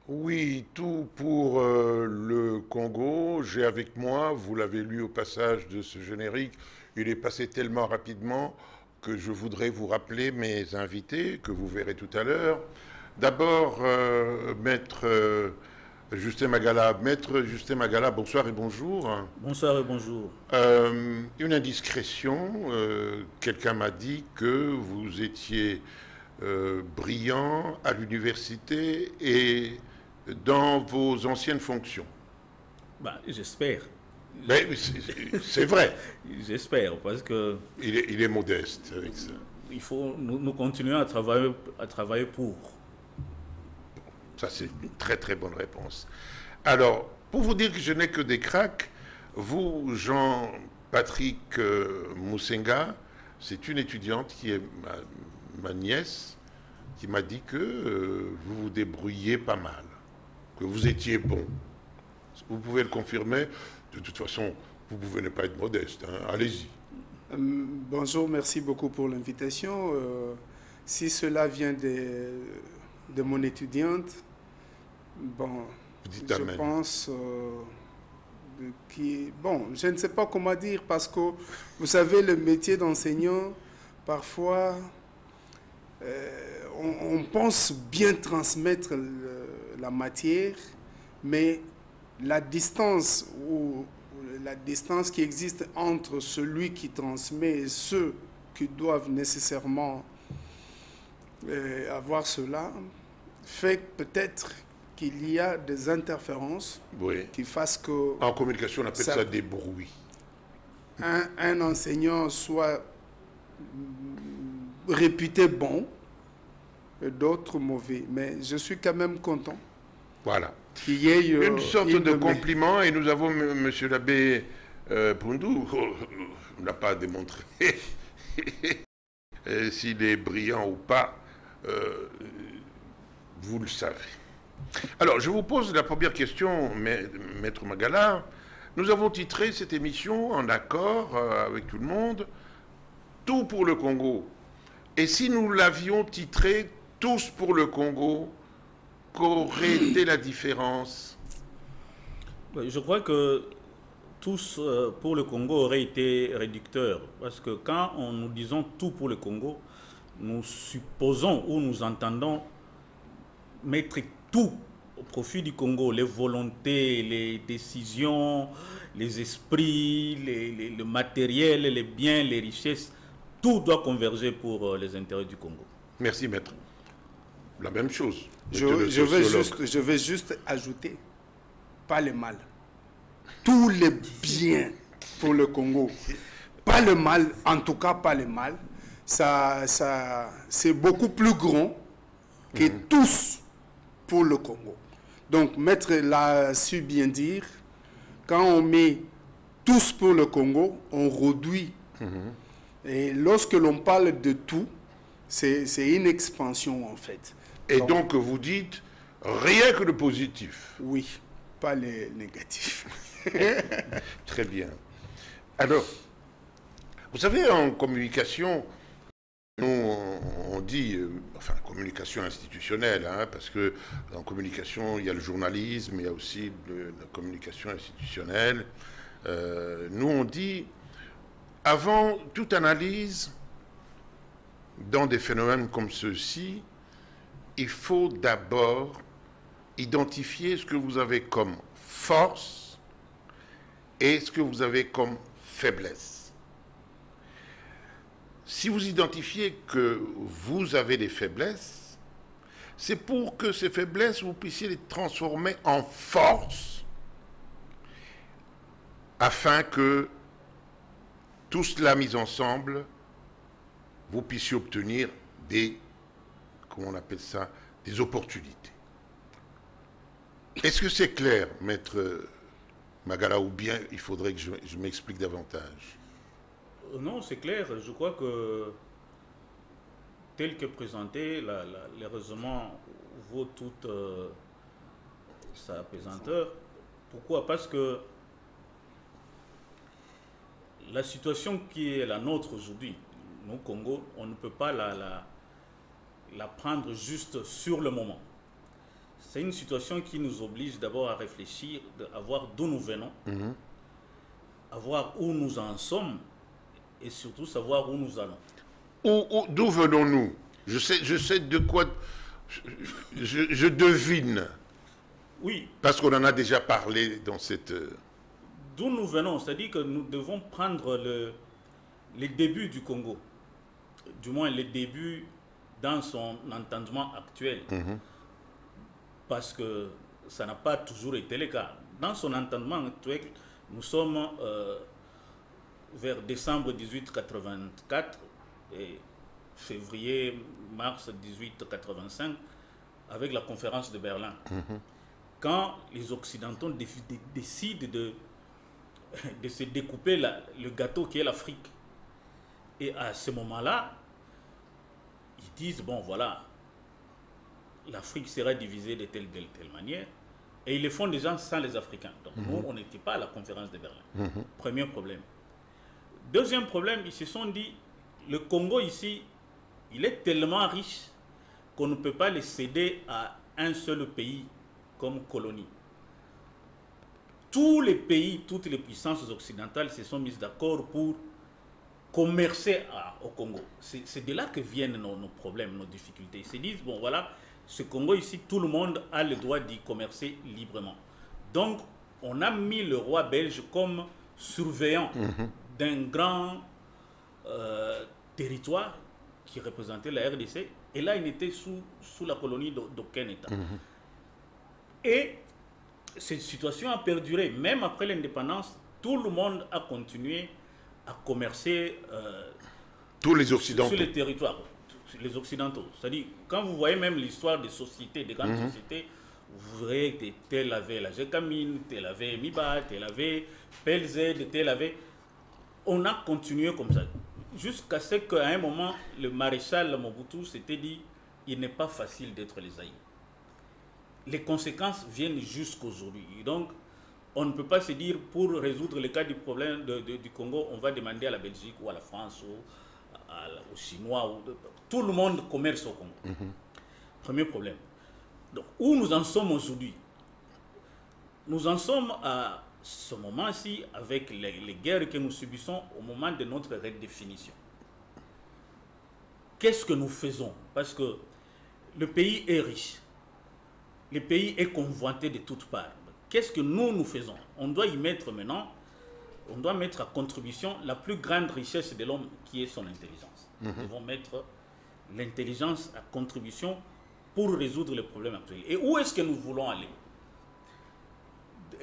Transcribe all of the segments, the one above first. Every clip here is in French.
Oui, tout pour le Congo. J'ai avec moi, vous l'avez lu au passage de ce générique, il est passé tellement rapidement que je voudrais vous rappeler mes invités que vous verrez tout à l'heure. D'abord, Maître Justin Magala. Maître Justin Magala, bonsoir et bonjour. Bonsoir et bonjour. Une indiscrétion, quelqu'un m'a dit que vous étiez brillant à l'université et dans vos anciennes fonctions. Bah, j'espère. Mais c'est vrai, J'espère, parce que il est modeste avec ça. il faut, nous continuons à travailler pour. Ça, c'est une très très bonne réponse. Alors, pour vous dire que je n'ai que des cracks, vous, Jean-Patrick Moussenga, c'est une étudiante qui est ma nièce, qui m'a dit que vous vous débrouillez pas mal, que vous étiez bon. Vous pouvez le confirmer. De toute façon, vous pouvez ne pas être modeste. Hein. Allez-y. Bonjour, merci beaucoup pour l'invitation. Si cela vient de mon étudiante, bon, Vous dites je amen. pense bon, je ne sais pas comment dire parce que vous savez, le métier d'enseignant, parfois, on pense bien transmettre la matière, mais la distance qui existe entre celui qui transmet et ceux qui doivent nécessairement avoir cela fait peut-être qu'il y a des interférences Oui. qui fassent que En communication, on appelle ça des bruits. un enseignant soit réputé bon et d'autres mauvais. Mais je suis quand même content Voilà. qu'il y ait Une sorte de compliment, et nous avons M. l'abbé Poundou, n'a pas démontré s'il est brillant ou pas, vous le savez. Alors, je vous pose la première question, Maître Magala. Nous avons titré cette émission en accord avec tout le monde, Tout pour le Congo. Et si nous l'avions titré Tous pour le Congo, qu'aurait été la différence? Je crois que tous pour le Congo aurait été réducteur, parce que quand nous disons tout pour le Congo, nous supposons ou nous entendons mettre tout au profit du Congo, les volontés, les décisions, les esprits, le matériel, les biens, les richesses, tout doit converger pour les intérêts du Congo. Merci, maître. La même chose. Je vais juste ajouter, pas le mal. Tous les biens pour le Congo. Pas le mal, en tout cas pas le mal. C'est beaucoup plus grand que tous pour le Congo. Donc, Maître l'a su bien dire, quand on met tous pour le Congo, on réduit. Et lorsque l'on parle de tout, c'est une expansion en fait. Et donc vous dites rien que le positif. Oui, pas les négatifs. Très bien. Alors, vous savez, en communication, nous, on dit, enfin, communication institutionnelle, hein, parce que en communication, il y a le journalisme, il y a aussi la communication institutionnelle. Nous, on dit, avant toute analyse, dans des phénomènes comme ceux-ci, il faut d'abord identifier ce que vous avez comme force et ce que vous avez comme faiblesse. Si vous identifiez que vous avez des faiblesses, c'est pour que ces faiblesses, vous puissiez les transformer en force afin que tout cela mis ensemble, vous puissiez obtenir des, comment on appelle ça, des opportunités. Est-ce que c'est clair, Maître Magala, ou bien il faudrait que je m'explique davantage? Non, c'est clair. Je crois que tel que présenté, le raisonnement vaut toute sa pesanteur. Pourquoi? Parce que la situation qui est la nôtre aujourd'hui, nous, Congo, on ne peut pas la prendre juste sur le moment. C'est une situation qui nous oblige d'abord à réfléchir, à voir d'où nous venons, à voir où nous en sommes et surtout savoir où nous allons. D'où venons-nous? Je sais de quoi... Je devine. Oui. Parce qu'on en a déjà parlé dans cette... D'où nous venons, c'est-à-dire que nous devons prendre les débuts du Congo, du moins les débuts dans son entendement actuel, parce que ça n'a pas toujours été le cas. Dans son entendement actuel, nous sommes vers décembre 1884 et février, mars 1885, avec la conférence de Berlin. Quand les Occidentaux décident de se découper le gâteau qui est l'Afrique. Et à ce moment-là, ils disent, bon voilà, l'Afrique sera divisée de telle manière. Et ils le font déjà sans les Africains. Donc nous, on n'était pas à la conférence de Berlin. Premier problème. Deuxième problème, ils se sont dit, le Congo ici, il est tellement riche qu'on ne peut pas le céder à un seul pays comme colonie. Tous les pays, toutes les puissances occidentales se sont mises d'accord pour commercer au Congo. C'est de là que viennent nos problèmes, nos difficultés. Ils se disent, bon voilà, ce Congo ici, tout le monde a le droit d'y commercer librement. Donc, on a mis le roi belge comme surveillant d'un grand territoire qui représentait la RDC. Et là, il était sous la colonie d'aucun État. Et cette situation a perduré. Même après l'indépendance, tout le monde a continué à commercer tous les Occidentaux. Sur les territoires, les Occidentaux. C'est-à-dire, quand vous voyez même l'histoire des sociétés, des grandes sociétés, vous verrez que tel avait la Gécamine, tel avait Miba, tel avait PLZ, tel avait... On a continué comme ça. Jusqu'à ce qu'à un moment, le maréchal Mobutu s'était dit, il n'est pas facile d'être les aïeux. Les conséquences viennent jusqu'aujourd'hui. Donc, on ne peut pas se dire, pour résoudre le cas du problème du Congo, on va demander à la Belgique ou à la France ou aux Chinois. Tout le monde commerce au Congo. Premier problème. Donc, où nous en sommes aujourd'hui? Nous en sommes à ce moment-ci avec les guerres que nous subissons au moment de notre redéfinition. Qu'est-ce que nous faisons? Parce que le pays est riche. Le pays est convoité de toutes parts. Qu'est-ce que nous faisons? On doit y mettre maintenant, on doit mettre à contribution la plus grande richesse de l'homme qui est son intelligence. Nous devons mettre l'intelligence à contribution pour résoudre les problèmes actuels. Et où est-ce que nous voulons aller?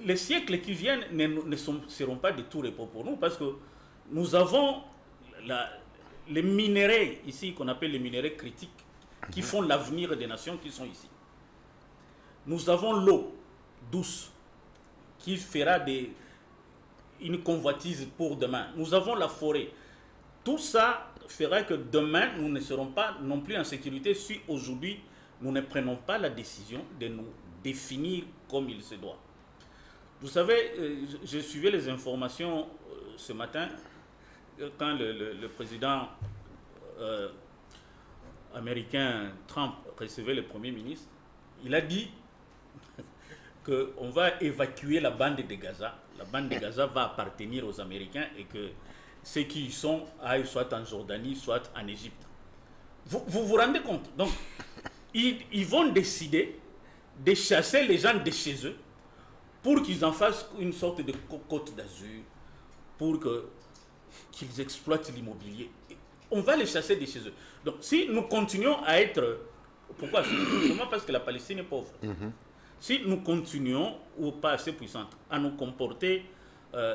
Les siècles qui viennent ne seront pas de tout repos pour nous parce que nous avons les minéraux ici qu'on appelle les minéraux critiques qui font l'avenir des nations qui sont ici. Nous avons l'eau douce qui fera une convoitise pour demain. Nous avons la forêt. Tout ça fera que demain, nous ne serons pas non plus en sécurité si aujourd'hui, nous ne prenons pas la décision de nous définir comme il se doit. Vous savez, je suivais les informations ce matin quand le président américain Trump recevait le Premier ministre. Il a dit qu'on va évacuer la bande de Gaza. La bande de Gaza va appartenir aux Américains et que ceux qui y sont aillent soit en Jordanie, soit en Égypte. Vous vous rendez compte? Donc, ils vont décider de chasser les gens de chez eux pour qu'ils en fassent une sorte de côte d'Azur, pour qu'ils exploitent l'immobilier. On va les chasser de chez eux. Donc, si nous continuons à être... Pourquoi? Simplement parce que la Palestine est pauvre. Si nous continuons, ou pas assez puissantes, à nous comporter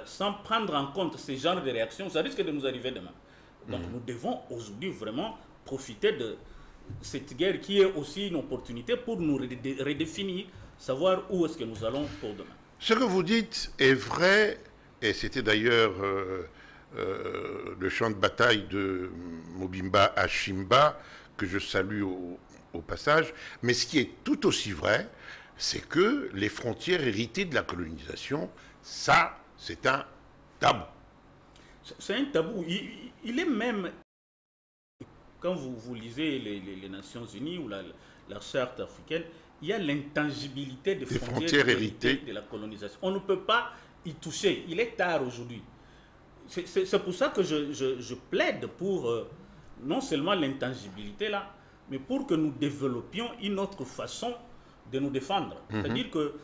sans prendre en compte ce genre de réactions, ça risque de nous arriver demain. Donc nous devons aujourd'hui vraiment profiter de cette guerre qui est aussi une opportunité pour nous redéfinir, savoir où est-ce que nous allons pour demain. Ce que vous dites est vrai, et c'était d'ailleurs le champ de bataille de Mobimba Ashimba, que je salue au passage, mais ce qui est tout aussi vrai, c'est que les frontières héritées de la colonisation, ça, c'est un tabou. C'est un tabou. Il est même quand vous lisez les Nations Unies ou la charte africaine, il y a l'intangibilité des frontières héritées de la colonisation. On ne peut pas y toucher. Il est tard aujourd'hui. C'est pour ça que je plaide pour non seulement l'intangibilité là, mais pour que nous développions une autre façon de nous défendre. C'est-à-dire que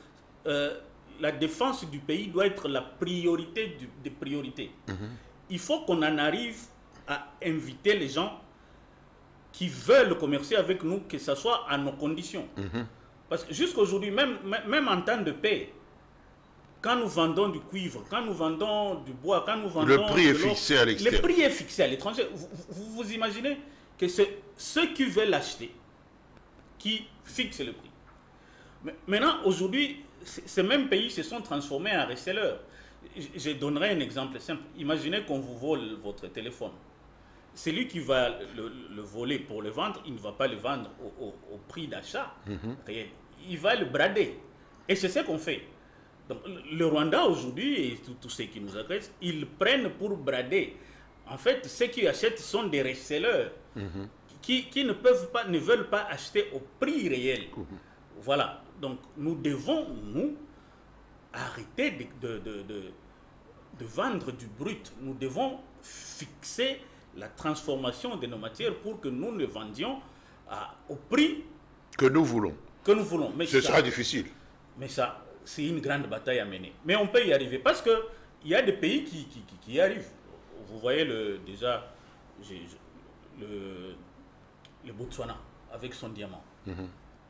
la défense du pays doit être la priorité des priorités. Il faut qu'on en arrive à inviter les gens qui veulent commercer avec nous, que ce soit à nos conditions. Parce que jusqu'à aujourd'hui, même en temps de paix, quand nous vendons du cuivre, quand nous vendons du bois, quand nous vendons... Le prix est fixé à l'extérieur. Le prix est fixé à l'étranger. Vous imaginez que c'est ceux qui veulent l'acheter qui fixent le prix. Mais maintenant, aujourd'hui, ces mêmes pays se sont transformés en resellers. Je donnerai un exemple simple. Imaginez qu'on vous vole votre téléphone. Celui qui va le voler pour le vendre, il ne va pas le vendre au prix d'achat réel. Il va le brader. Et c'est ce qu'on fait. Donc, le Rwanda aujourd'hui et tous ceux qui nous agressent, ils prennent pour brader. En fait, ceux qui achètent sont des resellers qui ne veulent pas acheter au prix réel. Voilà. Donc, nous devons, arrêter de vendre du brut. Nous devons fixer la transformation de nos matières pour que nous le vendions au prix que nous voulons. Mais ce sera difficile. Mais ça, c'est une grande bataille à mener. Mais on peut y arriver parce qu'il y a des pays qui y arrivent. Vous voyez déjà le Botswana avec son diamant.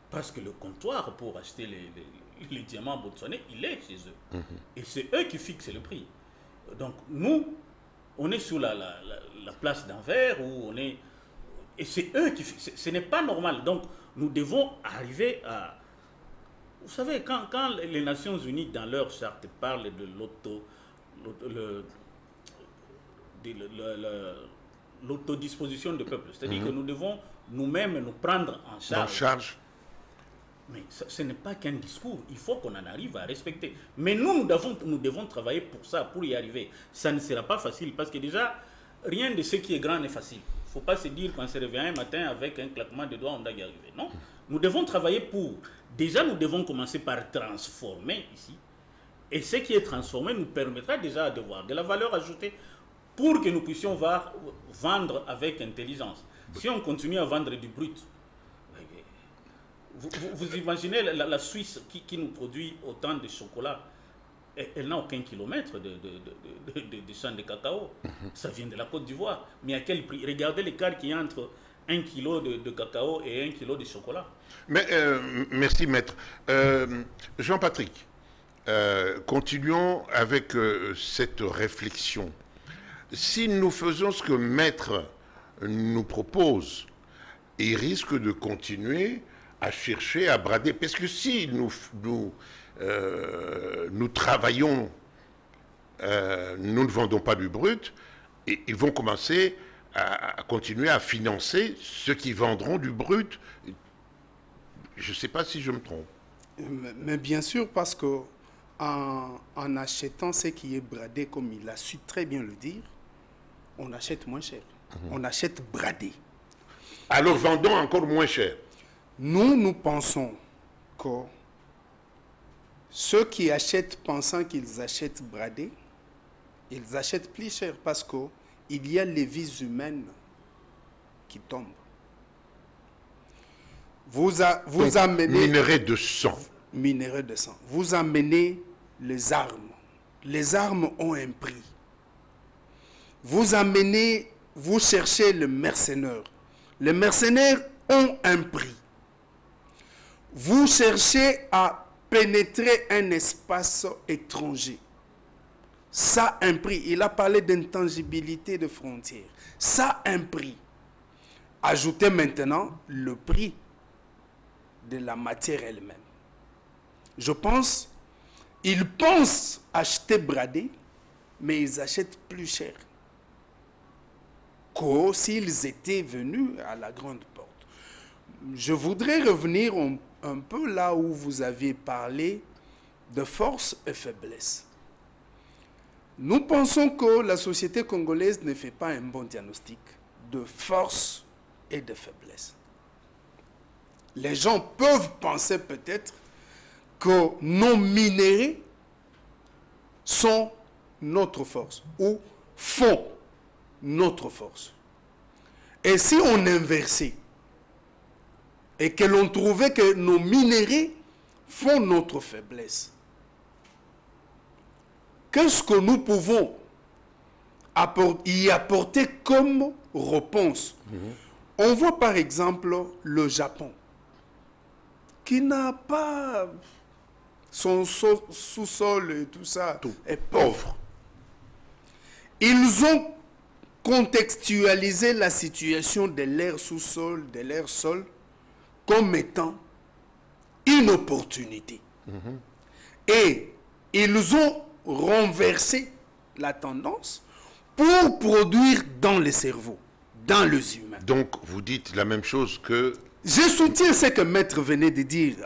Parce que le comptoir pour acheter les diamants botswanais, il est chez eux. Et c'est eux qui fixent le prix. Donc nous, on est sur la place d'Anvers où on est... Et c'est eux qui... Ce n'est pas normal. Donc, nous devons arriver à... Vous savez, quand les Nations Unies, dans leur charte, parlent de l'autodisposition du peuple, c'est-à-dire que nous devons nous-mêmes nous prendre en charge. Mais ce n'est pas qu'un discours. Il faut qu'on en arrive à respecter. Mais nous devons travailler pour ça, pour y arriver. Ça ne sera pas facile parce que déjà, rien de ce qui est grand n'est facile. Il ne faut pas se dire qu'on se réveille un matin avec un claquement de doigts, on doit y arriver. Non. Nous devons travailler pour... Déjà, nous devons commencer par transformer ici. Et ce qui est transformé nous permettra déjà d'avoir de la valeur ajoutée pour que nous puissions vendre avec intelligence. Si on continue à vendre du brut, vous imaginez la Suisse qui nous produit autant de chocolat, elle n'a aucun kilomètre de champs de cacao. Ça vient de la Côte d'Ivoire. Mais à quel prix? Regardez l'écart qu'il y a entre 1 kilo de cacao et 1 kilo de chocolat. Mais, merci, maître. Jean-Patrick, continuons avec cette réflexion. Si nous faisons ce que maître nous propose, il risque de continuer à chercher à brader. Parce que si nous travaillons, nous ne vendons pas du brut, et ils vont commencer à continuer à financer ceux qui vendront du brut. Je ne sais pas si je me trompe. Mais bien sûr, parce que en achetant ce qui est bradé, comme il a su très bien le dire, on achète moins cher. On achète bradé. Alors vendons encore moins cher. Nous pensons que ceux qui achètent pensant qu'ils achètent bradé, ils achètent plus cher parce qu'il y a les vies humaines qui tombent. Vous amenez... Minerai de sang. Minerai de sang. Vous amenez les armes. Les armes ont un prix. Vous amenez, vous cherchez le mercenaire. Les mercenaires ont un prix. Vous cherchez à pénétrer un espace étranger. Ça a un prix. Il a parlé d'intangibilité de frontières. Ça a un prix. Ajoutez maintenant le prix de la matière elle-même. Je pense, ils pensent acheter bradé, mais ils achètent plus cher que s'ils étaient venus à la grande porte. Je voudrais revenir un peu là où vous aviez parlé de force et faiblesse. Nous pensons que la société congolaise ne fait pas un bon diagnostic de force et de faiblesse. Les gens peuvent penser peut-être que nos minéraux sont notre force ou font notre force. Et si on inversait et que l'on trouvait que nos minéraux font notre faiblesse, qu'est-ce que nous pouvons y apporter comme réponse? On voit par exemple le Japon, qui n'a pas son sous-sol et tout ça, est pauvre. Ils ont contextualisé la situation de leur sous-sol, de leur sol, comme étant une opportunité. Et ils ont renversé la tendance pour produire dans les cerveaux, dans les humains. Donc, vous dites la même chose que... Je soutiens ce que Maître venait de dire,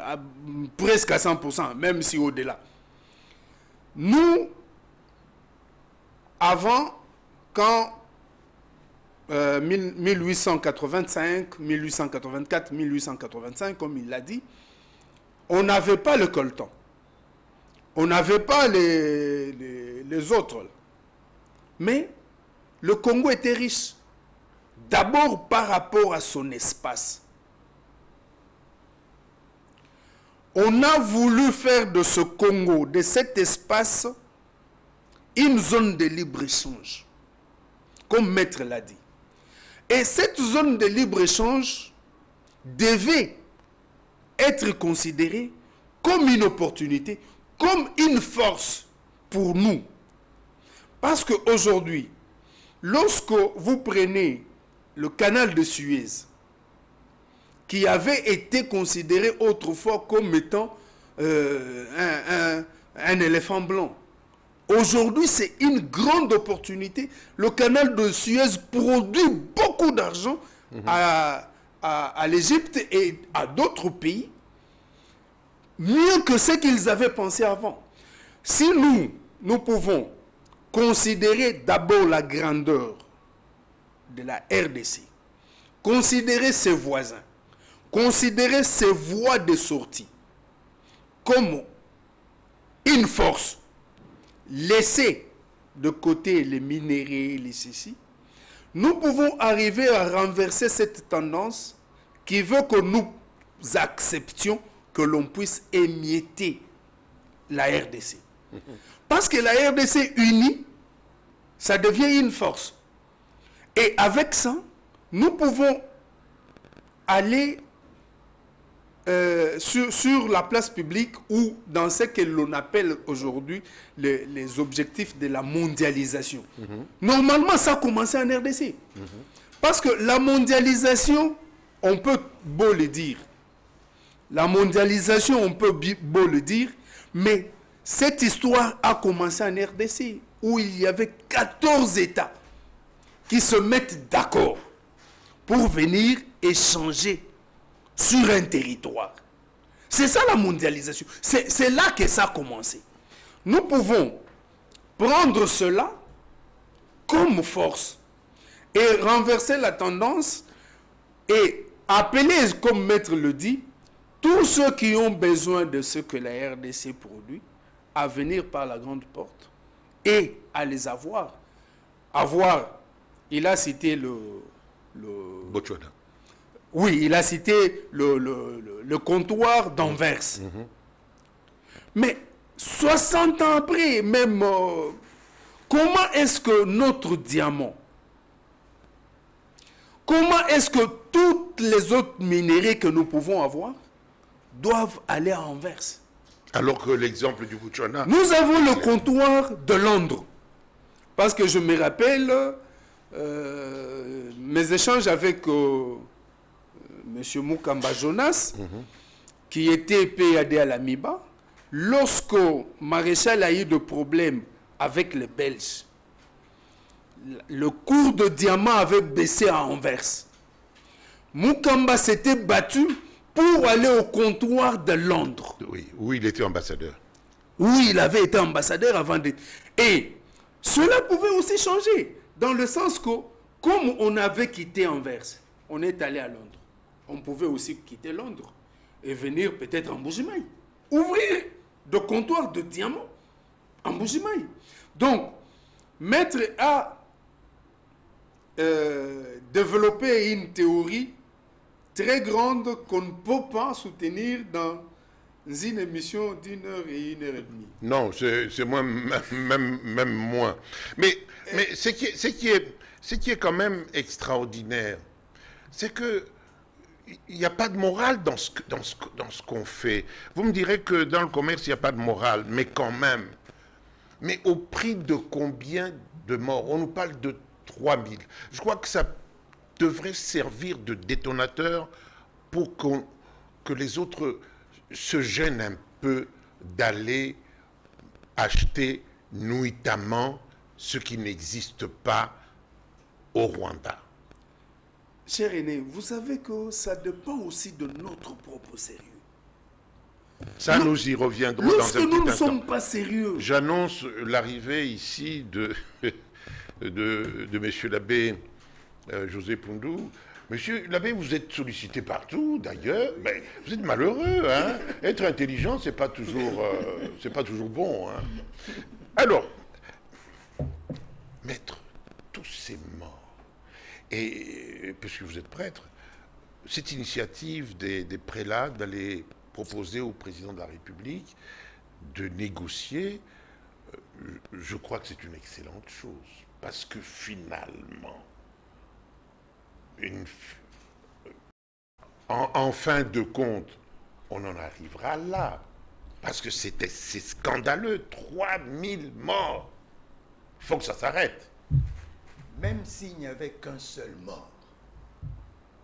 presque à 100%, même si au-delà. Nous, avant, quand 1885, 1884, 1885, comme il l'a dit, on n'avait pas le coltan. On n'avait pas les autres. Mais le Congo était riche. D'abord par rapport à son espace. On a voulu faire de ce Congo, de cet espace, une zone de libre-échange, comme Maître l'a dit. Et cette zone de libre-échange devait être considérée comme une opportunité, comme une force pour nous. Parce qu'aujourd'hui, lorsque vous prenez le canal de Suez, qui avait été considéré autrefois comme étant un éléphant blanc. Aujourd'hui, c'est une grande opportunité. Le canal de Suez produit beaucoup d'argent à l'Égypte et à d'autres pays, mieux que ce qu'ils avaient pensé avant. Si nous pouvons considérer d'abord la grandeur de la RDC, considérer ses voisins, considérer ses voies de sortie comme une force, laisser de côté les minéraux, les ceci, nous pouvons arriver à renverser cette tendance qui veut que nous acceptions que l'on puisse émietter la RDC. Parce que la RDC unie, ça devient une force. Et avec ça, nous pouvons aller sur la place publique ou dans ce que l'on appelle aujourd'hui les objectifs de la mondialisation. Normalement, ça a commencé en RDC. Parce que la mondialisation, on peut beau le dire. La mondialisation, on peut beau le dire, mais cette histoire a commencé en RDC, où il y avait 14 États qui se mettent d'accord pour venir échanger sur un territoire. C'est ça la mondialisation. C'est là que ça a commencé. Nous pouvons prendre cela comme force et renverser la tendance et appeler, comme Maître le dit, tous ceux qui ont besoin de ce que la RDC produit à venir par la grande porte et à les avoir. Il a cité le Botswana. Oui, il a cité le comptoir d'Anvers. Mais 60 ans après, même, comment est-ce que notre diamant, comment est-ce que toutes les autres minéraux que nous pouvons avoir doivent aller à Anvers? Alors que l'exemple du Botswana... Nous avons le comptoir de Londres. Parce que je me rappelle mes échanges avec... M. Mukamba Jonas, qui était PAD à l'AMIBA, lorsque Maréchal a eu des problèmes avec les Belges, le cours de diamant avait baissé à Anvers. Mukamba s'était battu pour aller au comptoir de Londres. Oui, où il était ambassadeur. Oui, il avait été ambassadeur avant de... Et cela pouvait aussi changer, dans le sens que, comme on avait quitté Anvers, on est allé à Londres. On pouvait aussi quitter Londres et venir peut-être en Mbuji-Mayi. Ouvrir de comptoirs de diamants en Mbuji-Mayi. Donc, mettre à développer une théorie très grande qu'on ne peut pas soutenir dans une émission d'1 heure et 1 heure et demie. Non, c'est moins, même moins. Mais ce qui est quand même extraordinaire, c'est que il n'y a pas de morale dans ce qu'on fait. Vous me direz que dans le commerce, il n'y a pas de morale, mais quand même. Mais au prix de combien de morts? On nous parle de 3000. Je crois que ça devrait servir de détonateur pour que les autres se gênent un peu d'aller acheter nuitamment ce qui n'existe pas au Rwanda. Cher Aîné, vous savez que ça dépend aussi de notre propre sérieux. Ça, nous y reviendrons dans un petit instant. Lorsque nous ne sommes pas sérieux. J'annonce l'arrivée ici de Monsieur l'abbé José Pundou. Monsieur l'abbé, vous êtes sollicité partout, d'ailleurs. Mais vous êtes malheureux, hein. Être intelligent, c'est pas toujours bon, hein. Alors, maître, tous ces morts, et puisque vous êtes prêtre, cette initiative des prélats d'aller proposer au président de la République de négocier, je crois que c'est une excellente chose, parce que finalement, en fin de compte, on en arrivera là, parce que c'est scandaleux, 3000 morts. Il faut que ça s'arrête. Même s'il n'y avait qu'un seul mort,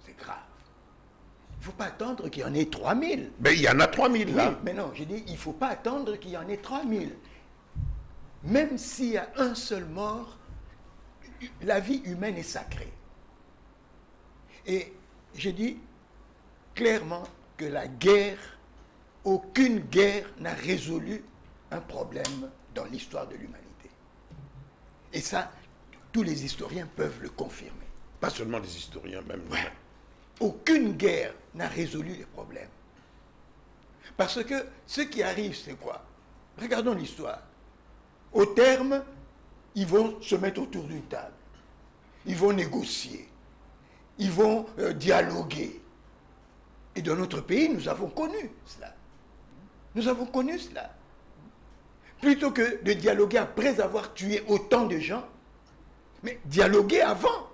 c'est grave. Il ne faut pas attendre qu'il y en ait 3000. Mais il y en a 3000 là. Oui, mais non, je dis, il ne faut pas attendre qu'il y en ait 3000. Même s'il y a un seul mort, la vie humaine est sacrée. Et je dis clairement que la guerre, aucune guerre n'a résolu un problème dans l'histoire de l'humanité. Et ça, tous les historiens peuvent le confirmer. Pas seulement les historiens, même. Ouais. Aucune guerre n'a résolu les problèmes. Parce que ce qui arrive, c'est quoi? Regardons l'histoire. Au terme, ils vont se mettre autour d'une table. Ils vont négocier. Ils vont dialoguer. Et dans notre pays, nous avons connu cela. Nous avons connu cela. Plutôt que de dialoguer après avoir tué autant de gens, mais dialoguer avant.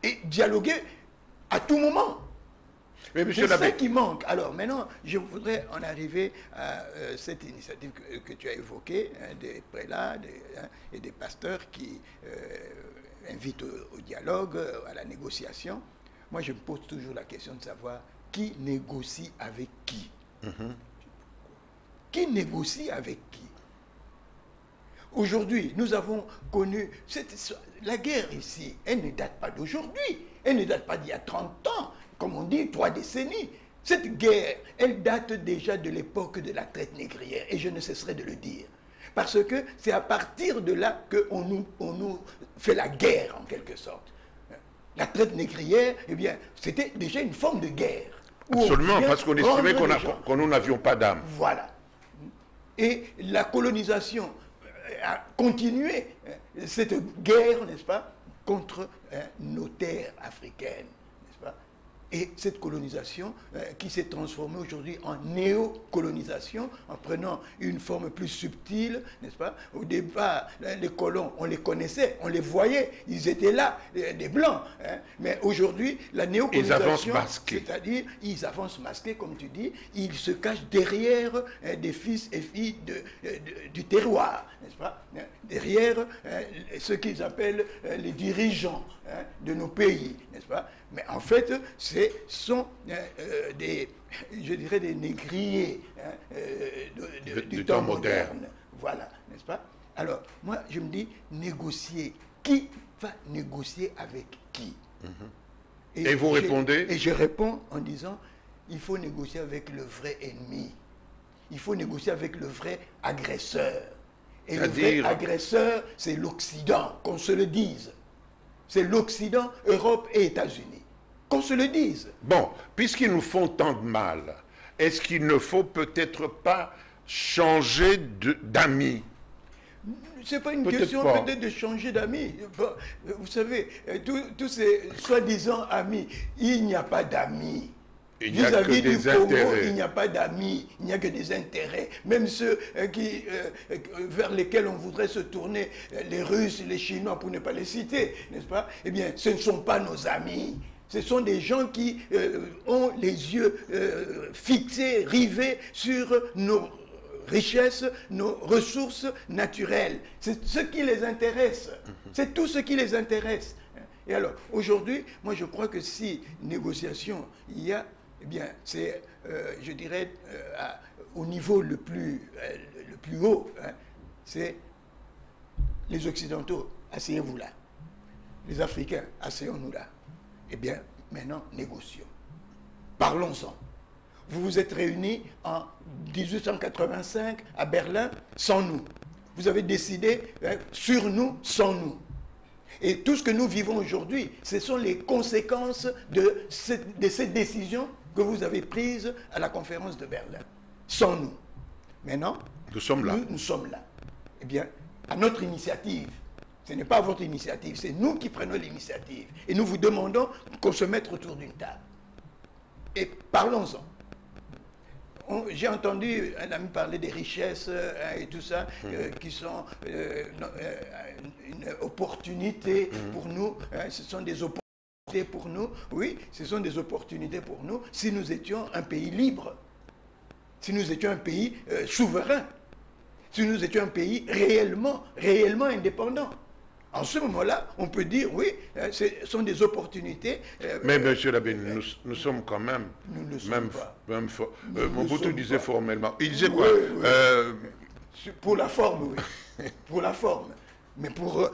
Et dialoguer à tout moment. C'est ça qui manque. Alors maintenant, je voudrais en arriver à cette initiative que tu as évoquée, hein, des prélats et des pasteurs qui invitent au dialogue, à la négociation. Moi, je me pose toujours la question de savoir qui négocie avec qui. Qui négocie avec qui? Aujourd'hui, nous avons connu la guerre ici. Elle ne date pas d'aujourd'hui. Elle ne date pas d'il y a 30 ans. Comme on dit, 3 décennies. Cette guerre, elle date déjà de l'époque de la traite négrière. Et je ne cesserai de le dire. Parce que c'est à partir de là qu'on nous fait la guerre, en quelque sorte. La traite négrière, eh bien, c'était déjà une forme de guerre. Absolument, parce qu'on estimait que nous n'avions pas d'âme. Voilà. Et la colonisation a continué cette guerre, n'est-ce pas, contre nos terres africaines, n'est-ce pas? Et cette colonisation qui s'est transformée aujourd'hui en néocolonisation, en prenant une forme plus subtile, n'est-ce pas? Au départ, les colons, on les connaissait, on les voyait, ils étaient là, des Blancs. Hein? Mais aujourd'hui, la néocolonisation, ils avancent masqués. C'est-à-dire, ils avancent masqués, comme tu dis, ils se cachent derrière des fils et filles du terroir, n'est-ce pas? Derrière ce qu'ils appellent les dirigeants de nos pays, n'est-ce pas? Mais en fait, ce sont des négriers du temps moderne. Voilà, n'est-ce pas? Alors, moi, je me dis, négocier. Qui va négocier avec qui? Et vous répondez? Et je réponds en disant, il faut négocier avec le vrai ennemi. Il faut négocier avec le vrai agresseur. Et le vrai agresseur, c'est l'Occident, qu'on se le dise. c'est l'Occident, Europe et États-Unis. Qu'on se le dise. Bon, puisqu'ils nous font tant de mal, est-ce qu'il ne faut peut-être pas changer d'amis? C'est pas une question peut-être de changer d'amis. Bon, vous savez, tous ces soi-disant amis, il n'y a pas d'amis. Vis-à-vis du Congo, il n'y a pas d'amis, il n'y a que des intérêts. Même ceux vers lesquels on voudrait se tourner, les Russes, les Chinois, pour ne pas les citer, n'est-ce pas? Eh bien, ce ne sont pas nos amis. Ce sont des gens qui ont les yeux fixés, rivés sur nos richesses, nos ressources naturelles. C'est ce qui les intéresse. C'est tout ce qui les intéresse. Et alors, aujourd'hui, moi je crois que si négociation il y a, eh bien, c'est, je dirais, au niveau le plus haut, hein, c'est les Occidentaux, asseyez-vous là. Les Africains, asseyons-nous là. Eh bien, maintenant, négocions. Parlons-en. Vous vous êtes réunis en 1885 à Berlin sans nous. Vous avez décidé sur nous, sans nous. Et tout ce que nous vivons aujourd'hui, ce sont les conséquences de ces décisions que vous avez prises à la conférence de Berlin. Sans nous. Maintenant, nous sommes là. Nous sommes là. Eh bien, à notre initiative. Ce n'est pas votre initiative, c'est nous qui prenons l'initiative. Et nous vous demandons qu'on se mette autour d'une table. Et parlons-en. J'ai entendu un ami parler des richesses et tout ça, qui sont une opportunité pour nous. Ce sont des opportunités pour nous. Oui, ce sont des opportunités pour nous si nous étions un pays libre, si nous étions un pays souverain, si nous étions un pays réellement indépendant. En ce moment-là, on peut dire, oui, ce sont des opportunités. Mais, monsieur l'abbé, nous sommes quand même... Nous ne le sommes pas. Mobutu disait formellement. Il disait quoi? Pour la forme, oui. Pour la forme. Mais pour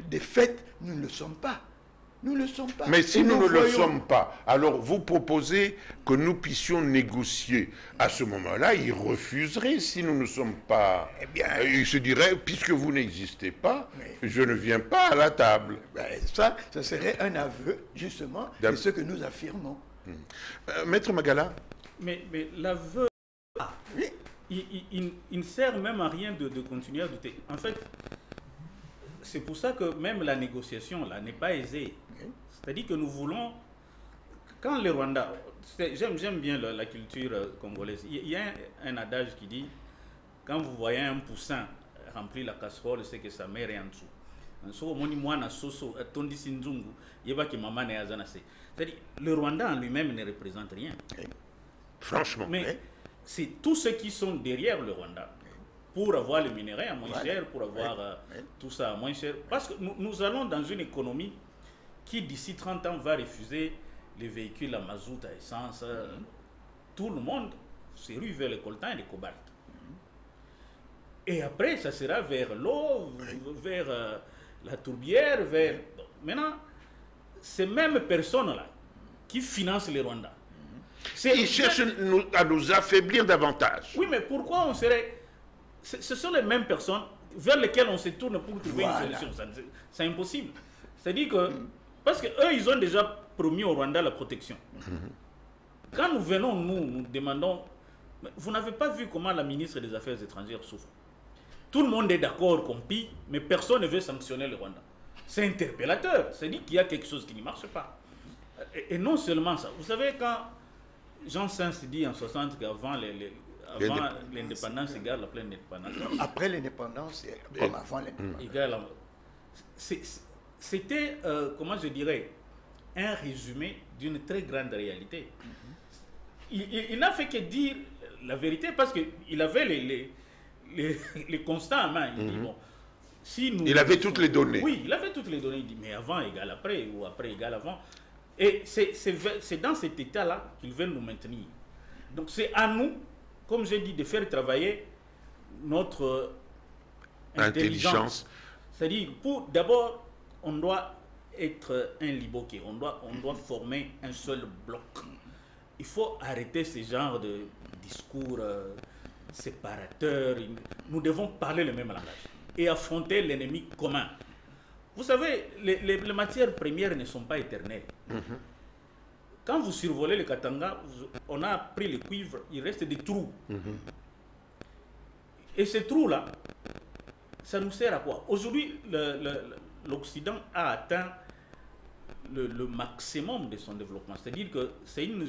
des faits, nous ne le sommes pas. Nous ne le sommes pas. Mais si nous ne le sommes pas, alors vous proposez que nous puissions négocier. À ce moment-là, il refuserait si nous ne sommes pas... Eh bien... il se dirait, puisque vous n'existez pas, je ne viens pas à la table. Ça serait un aveu, justement, de ce que nous affirmons. Maître Magala? Mais l'aveu, il ne sert même à rien de continuer à douter. En fait, c'est pour ça que même la négociation là n'est pas aisée. C'est-à-dire que nous voulons, quand le Rwanda, j'aime bien la culture congolaise, il y a un adage qui dit, quand vous voyez un poussin remplir la casserole, c'est que sa mère est en dessous. C'est-à-dire, le Rwanda en lui-même ne représente rien. Franchement. Mais c'est tous ceux qui sont derrière le Rwanda pour avoir le minerai à moins cher, pour avoir tout ça à moins cher. Parce que nous allons dans une économie qui, d'ici 30 ans, va refuser les véhicules à mazout, à essence. Tout le monde se rue vers le coltan et le cobalt. Et après, ça sera vers l'eau, vers la tourbière, vers... Maintenant, ces mêmes personnes-là qui financent les Rwandais. Ils cherchent à nous affaiblir davantage. Oui, mais pourquoi on serait... Ce sont les mêmes personnes vers lesquelles on se tourne pour trouver une solution. C'est impossible. C'est-à-dire que... Parce qu'eux, ils ont déjà promis au Rwanda la protection. Quand nous venons, nous demandons... Vous n'avez pas vu comment la ministre des Affaires étrangères souffre. Tout le monde est d'accord qu'on pille, mais personne ne veut sanctionner le Rwanda. C'est interpellateur. C'est-à-dire qu'il y a quelque chose qui ne marche pas. Et non seulement ça. Vous savez, quand Jean Sens dit en 60 qu'avant l'indépendance égale la pleine indépendance. Après l'indépendance, comme avant l'indépendance. C'était, comment je dirais, un résumé d'une très grande réalité. Il n'a fait que dire la vérité parce qu'il avait les constats en main. Il dit, bon, si nous... Il avait toutes les données. Oui, il avait toutes les données. Il dit, mais avant égale après, ou après égale avant. Et c'est dans cet état-là qu'ils veulent nous maintenir. Donc c'est à nous, comme j'ai dit, de faire travailler notre intelligence. C'est-à-dire, d'abord, on doit être un liboqué, on doit former un seul bloc. Il faut arrêter ce genre de discours séparateurs. Nous devons parler le même langage et affronter l'ennemi commun. Vous savez, les matières premières ne sont pas éternelles. Quand vous survolez le Katanga, on a pris le cuivre, il reste des trous. Et ces trous-là, ça nous sert à quoi? Aujourd'hui, l'Occident a atteint le maximum de son développement. C'est-à-dire que c'est une,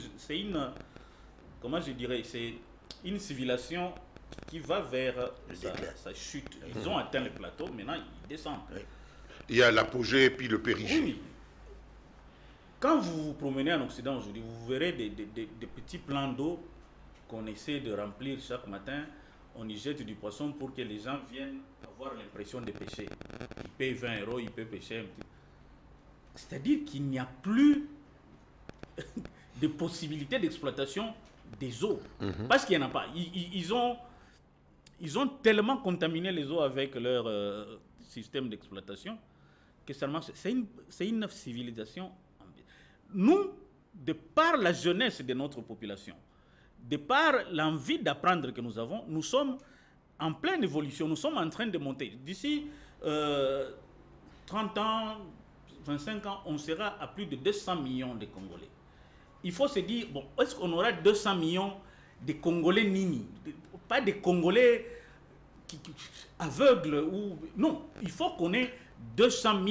comment je dirais, c'est une civilisation qui va vers sa chute. Ils ont atteint le plateau, maintenant ils descendent. Oui. Il y a l'apogée et puis le périgée. Oui. Quand vous vous promenez en Occident aujourd'hui, vous verrez des petits plans d'eau qu'on essaie de remplir chaque matin. On y jette du poisson pour que les gens viennent avoir l'impression de pêcher. Ils payent 20 €, ils peuvent pêcher un petit. C'est-à-dire qu'il n'y a plus de possibilité d'exploitation des eaux. Parce qu'il n'y en a pas. Ils ont tellement contaminé les eaux avec leur système d'exploitation que ça marche. C'est une civilisation. Nous, de par la jeunesse de notre population, de par l'envie d'apprendre que nous avons, nous sommes en pleine évolution, nous sommes en train de monter. D'ici 30 ans, 25 ans, on sera à plus de 200 millions de Congolais. Il faut se dire, bon, est-ce qu'on aura 200 millions de Congolais nini? Pas des Congolais aveugles ou... Non, il faut qu'on ait 200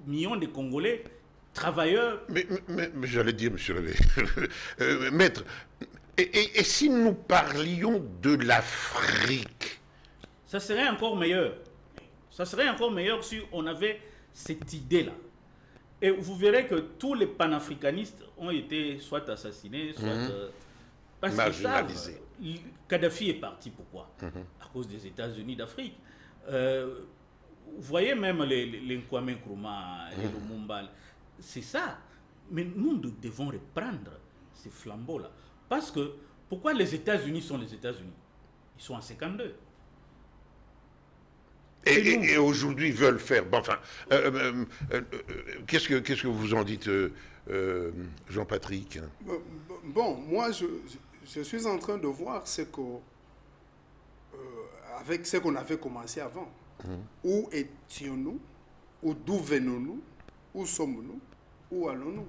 millions de Congolais travailleurs. Mais j'allais dire, monsieur le maître, et si nous parlions de l'Afrique? Ça serait encore meilleur. Ça serait encore meilleur si on avait cette idée-là. Et vous verrez que tous les panafricanistes ont été soit assassinés, soit parce marginalisés. Kadhafi est parti, pourquoi? À cause des États-Unis d'Afrique. Vous voyez même les Nkwame Nkrumah, les Lumumba, c'est ça. Mais nous devons reprendre ces flambeaux-là. Parce que, pourquoi les États-Unis sont les États-Unis? Ils sont en 52. Et aujourd'hui, ils veulent faire... Bon, enfin, qu'est-ce que vous en dites, Jean-Patrick? Bon, moi, je suis en train de voir ce que... avec ce qu'on avait commencé avant. Où étions-nous? Ou d'où venons-nous? Où sommes-nous? Où allons-nous?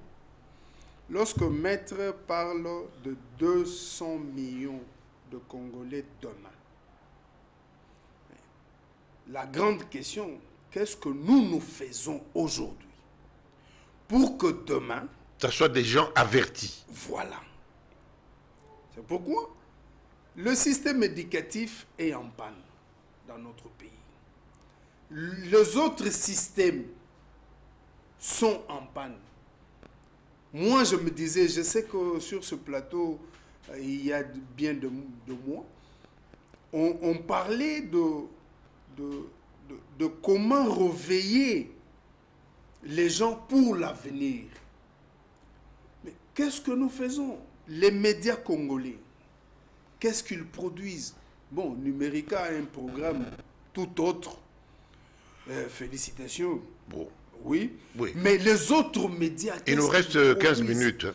Lorsque Maître parle de 200 millions de Congolais demain, la grande question, qu'est-ce que nous faisons aujourd'hui pour que demain... ça soit des gens avertis. Voilà. C'est pourquoi le système éducatif est en panne dans notre pays. Les autres systèmes sont en panne. Moi, je me disais, je sais que sur ce plateau, il y a bien de mois, on parlait de comment réveiller les gens pour l'avenir. Mais qu'est-ce que nous faisons? Les médias congolais, qu'est-ce qu'ils produisent? Bon, Numérica a un programme tout autre. Félicitations. Bon. Oui. Mais les autres médias... Il nous reste 15 minutes.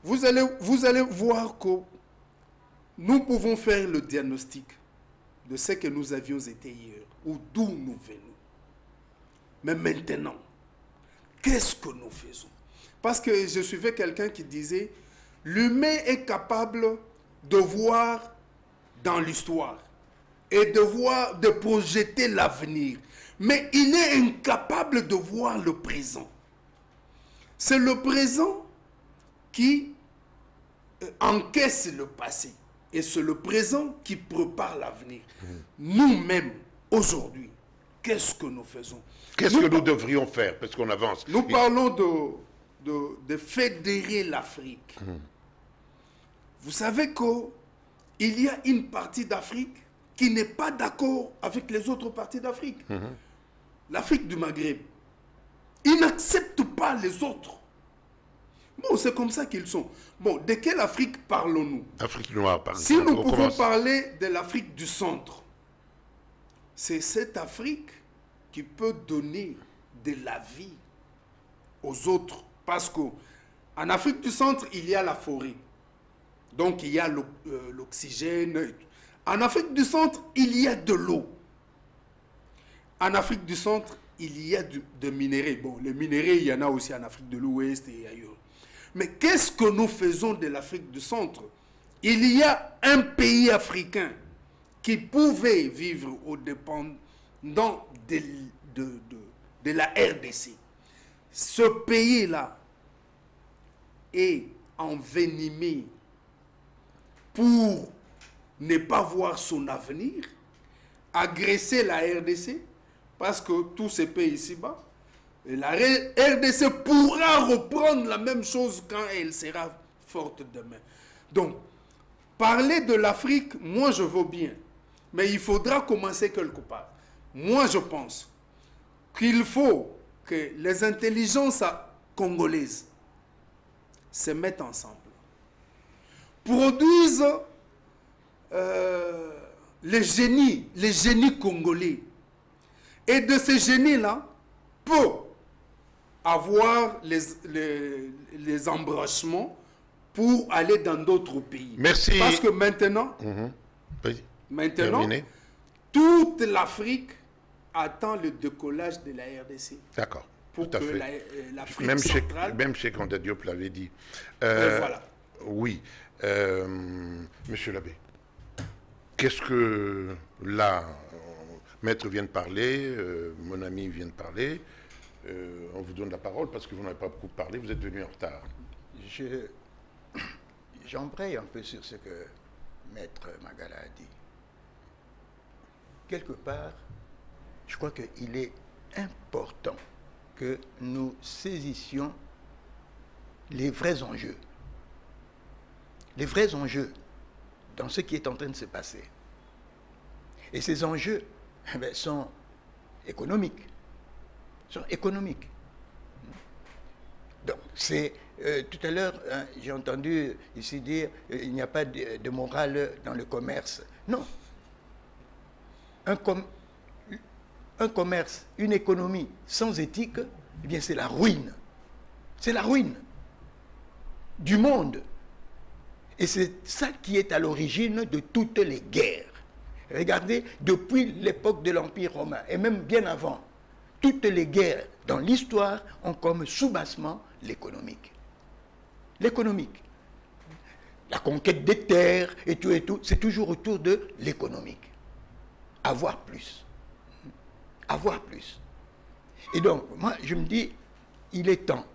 Vous allez voir que nous pouvons faire le diagnostic de ce que nous avions été hier, ou d'où nous venons. Mais maintenant, qu'est-ce que nous faisons? Parce que je suivais quelqu'un qui disait, l'humain est capable de voir dans l'histoire et de projeter l'avenir. Mais il est incapable de voir le présent. C'est le présent qui encaisse le passé. Et c'est le présent qui prépare l'avenir. Nous-mêmes, aujourd'hui, qu'est-ce que nous faisons? Qu'est-ce que nous devrions faire? Parce qu'on avance. Nous parlons de fédérer l'Afrique. Vous savez qu'il y a une partie d'Afrique qui n'est pas d'accord avec les autres parties d'Afrique. L'Afrique du Maghreb. Ils n'acceptent pas les autres. Bon, c'est comme ça qu'ils sont. Bon, de quelle Afrique parlons-nous? Afrique noire, par exemple. Si nous pouvons parler de l'Afrique du centre, c'est cette Afrique qui peut donner de la vie aux autres. Parce qu'en Afrique du centre, il y a la forêt. Donc, il y a l'oxygène. En Afrique du centre, il y a de l'eau. En Afrique du centre, il y a de minéraux. Bon, les minéraux, il y en a aussi en Afrique de l'Ouest et ailleurs. Mais qu'est-ce que nous faisons de l'Afrique du Centre? Il y a un pays africain qui pouvait vivre au dépendant de la RDC. Ce pays-là est envenimé pour ne pas voir son avenir, agresser la RDC, parce que tous ces pays ici-bas, et la RDC pourra reprendre la même chose quand elle sera forte demain. Donc, parler de l'Afrique, moi je veux bien, mais il faudra commencer quelque part. Moi je pense qu'il faut que les intelligences congolaises se mettent ensemble, produisent les génies congolais. Et de ces génies-là, peut avoir les embranchements pour aller dans d'autres pays. Merci. Parce que maintenant, toute l'Afrique attend le décollage de la RDC. D'accord. Pour tout à que fait. l'Afrique centrale... Même chez Kanda Diop l'avait dit. Voilà. Oui. Monsieur l'abbé, qu'est-ce que là, maître vient de parler, mon ami vient de parler, on vous donne la parole parce que vous n'avez pas beaucoup parlé, vous êtes venu en retard. J'embraye un peu sur ce que maître Magala a dit. Quelque part, je crois qu'il est important que nous saisissions les vrais enjeux. Les vrais enjeux dans ce qui est en train de se passer. Et ces enjeux sont économiques. Donc, c'est... tout à l'heure, j'ai entendu ici dire il n'y a pas de morale dans le commerce. Non. Un commerce, une économie sans éthique, eh bien c'est la ruine. C'est la ruine du monde. Et c'est ça qui est à l'origine de toutes les guerres. Regardez, depuis l'époque de l'Empire romain, et même bien avant, toutes les guerres dans l'histoire ont comme soubassement l'économique. L'économique. La conquête des terres et tout, c'est toujours autour de l'économique. Avoir plus. Avoir plus. Et donc, moi, je me dis, il est temps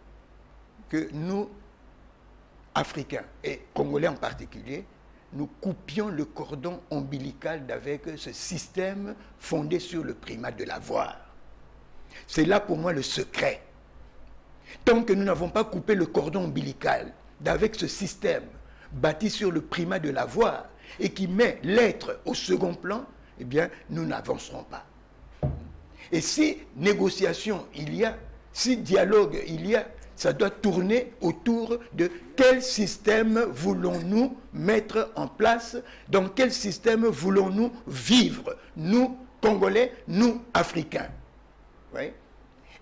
que nous, Africains et Congolais en particulier, nous coupions le cordon ombilical avec ce système fondé sur le primat de l'avoir. C'est là pour moi le secret. Tant que nous n'avons pas coupé le cordon ombilical d'avec ce système bâti sur le primat de l'avoir et qui met l'être au second plan, eh bien, nous n'avancerons pas. Et si négociation il y a, si dialogue il y a, ça doit tourner autour de quel système voulons-nous mettre en place, dans quel système voulons-nous vivre, nous, Congolais, nous, Africains. Oui.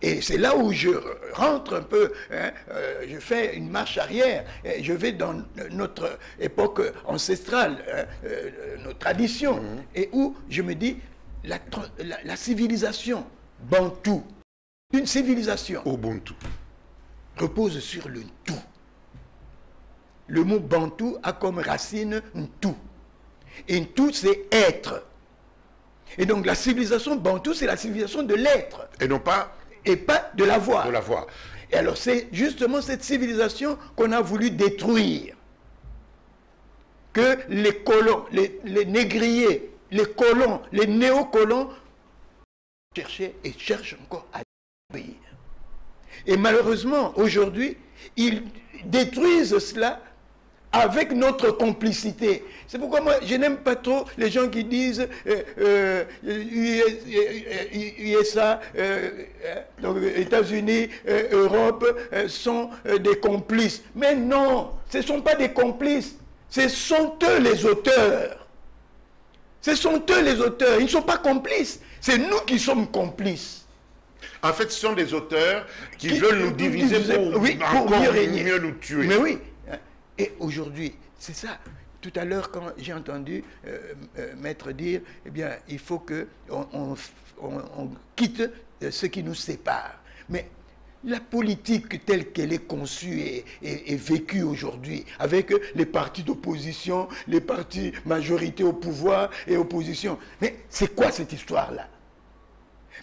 Et c'est là où je rentre un peu, je fais une marche arrière, je vais dans notre époque ancestrale, nos traditions, et où je me dis, la civilisation bantou, une civilisation Ubuntu repose sur le tout. Le mot bantou a comme racine un tout. Et un tout, c'est être. Et donc la civilisation bantou, c'est la civilisation de l'être. et non pas Et pas de l'avoir. de l'avoir. Et alors c'est justement cette civilisation qu'on a voulu détruire. Que les colons, les négriers, les colons, les néocolons cherchaient et cherchent encore à détruire. Et malheureusement, aujourd'hui, ils détruisent cela avec notre complicité. C'est pourquoi moi, je n'aime pas trop les gens qui disent USA, donc États-Unis, Europe sont des complices. Mais non, ce ne sont pas des complices. Ce sont eux les auteurs. Ce sont eux les auteurs. Ils ne sont pas complices. C'est nous qui sommes complices. En fait, ce sont des auteurs qui veulent nous diviser pour, oui, pour encore mieux régner. mieux nous tuer. Mais oui. Et aujourd'hui, c'est ça. tout à l'heure, quand j'ai entendu Maître dire, eh bien, il faut qu'on on quitte ce qui nous sépare. Mais la politique telle qu'elle est conçue et vécue aujourd'hui, avec les partis d'opposition, les partis majorité au pouvoir et opposition, mais c'est quoi cette histoire-là?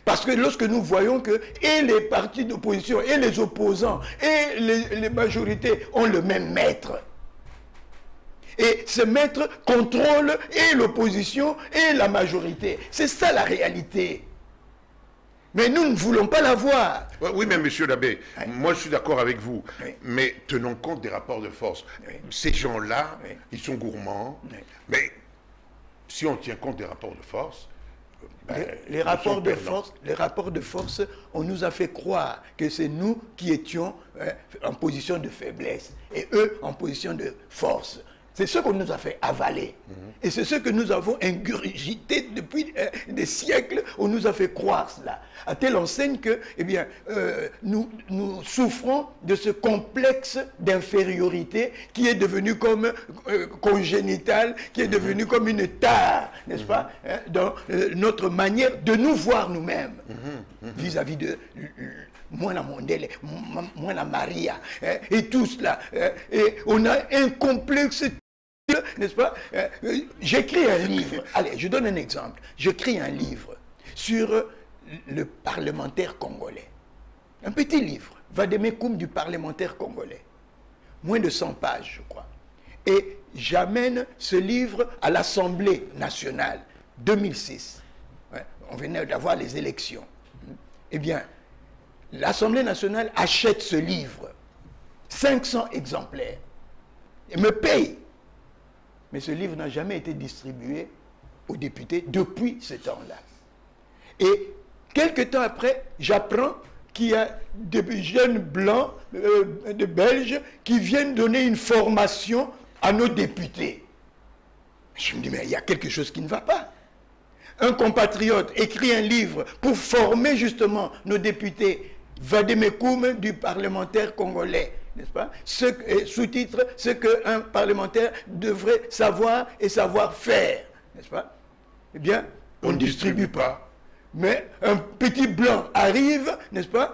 Parce que lorsque nous voyons que et les partis d'opposition, et les opposants, et les majorités ont le même maître, et ce maître contrôle et l'opposition et la majorité. C'est ça la réalité. Mais nous ne voulons pas la voir. Oui, mais monsieur l'abbé, moi je suis d'accord avec vous, mais tenons compte des rapports de force. Ces gens-là, ils sont gourmands, mais si on tient compte des rapports de force, les rapports de force, on nous a fait croire que c'est nous qui étions en position de faiblesse et eux en position de force. C'est ce qu'on nous a fait avaler. Et c'est ce que nous avons ingurgité depuis des siècles. On nous a fait croire cela. À telle enseigne que, eh bien, nous souffrons de ce complexe d'infériorité qui est devenu comme congénital, qui est devenu comme une tare, n'est-ce pas, hein, dans notre manière de nous voir nous-mêmes vis-à-vis de moi la Mondele, moi la Maria, hein, et tout cela. Et on a un complexe, n'est-ce pas? J'écris un livre. Allez, je donne un exemple. J'écris un livre sur le parlementaire congolais. Un petit livre, Vademecum du parlementaire congolais. Moins de 100 pages, je crois. Et j'amène ce livre à l'Assemblée nationale, 2006. Ouais, on venait d'avoir les élections. Eh bien, l'Assemblée nationale achète ce livre, 500 exemplaires, et me paye. Mais ce livre n'a jamais été distribué aux députés depuis ce temps-là. Et quelques temps après, j'apprends qu'il y a des jeunes blancs, de Belges, qui viennent donner une formation à nos députés. Je me dis, mais il y a quelque chose qui ne va pas. Un compatriote écrit un livre pour former justement nos députés, Vademecum du parlementaire congolais, n'est-ce pas? Sous-titre, ce qu'un parlementaire devrait savoir et savoir faire, n'est-ce pas? Eh bien, on ne distribue pas. Mais un petit blanc arrive, n'est-ce pas,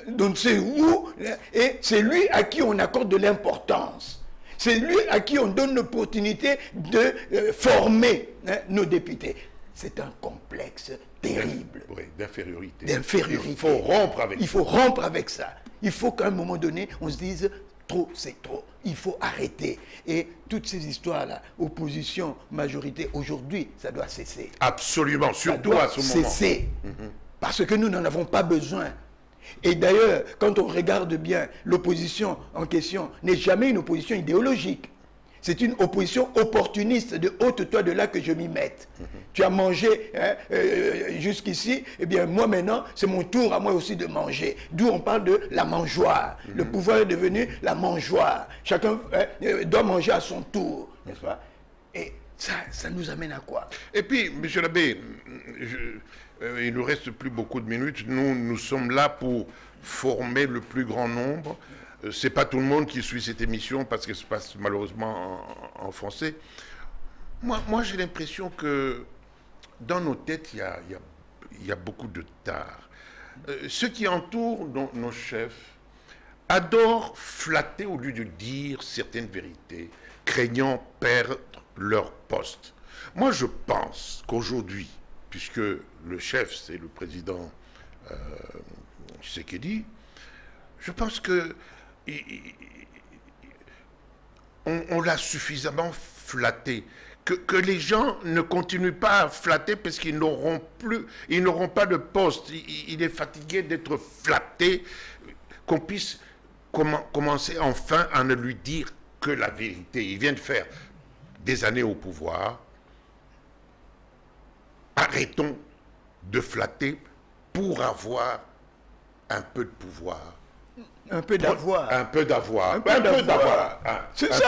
donc c'est où, et c'est lui à qui on accorde de l'importance. C'est lui à qui on donne l'opportunité de former nos députés. C'est un complexe terrible. Oui, d'infériorité. D'infériorité. Il faut rompre avec ça. Il faut rompre avec ça. Il faut qu'à un moment donné, on se dise, trop, c'est trop. Il faut arrêter. Et toutes ces histoires-là, opposition, majorité, aujourd'hui, ça doit cesser. Absolument, surtout à ce moment. Ça doit cesser. Parce que nous n'en avons pas besoin. Et d'ailleurs, quand on regarde bien, l'opposition en question n'est jamais une opposition idéologique. C'est une opposition opportuniste, de ôte-toi de là que je m'y mette. Tu as mangé jusqu'ici, eh bien moi maintenant, c'est mon tour à moi aussi de manger. D'où on parle de la mangeoire. Le pouvoir est devenu la mangeoire. Chacun doit manger à son tour, n'est-ce pas? Et ça nous amène à quoi? Et puis, monsieur l'abbé, il ne nous reste plus beaucoup de minutes. Nous sommes là pour former le plus grand nombre. C'est pas tout le monde qui suit cette émission parce qu'elle se passe malheureusement en français. Moi j'ai l'impression que dans nos têtes, il y a beaucoup de tard. Ceux qui entourent nos chefs adorent flatter au lieu de dire certaines vérités, craignant perdre leur poste. Moi, je pense qu'aujourd'hui, puisque le chef, c'est le président Tshisekedi, je pense que on l'a suffisamment flatté. Que les gens ne continuent pas à flatter parce qu'ils n'auront pas de poste. Il est fatigué d'être flatté, qu'on puisse commencer enfin à ne lui dire que la vérité. Il vient de faire des années au pouvoir. Arrêtons de flatter pour avoir un peu de pouvoir. Un peu d'avoir. Un peu d'avoir. Un peu d'avoir. C'est ça,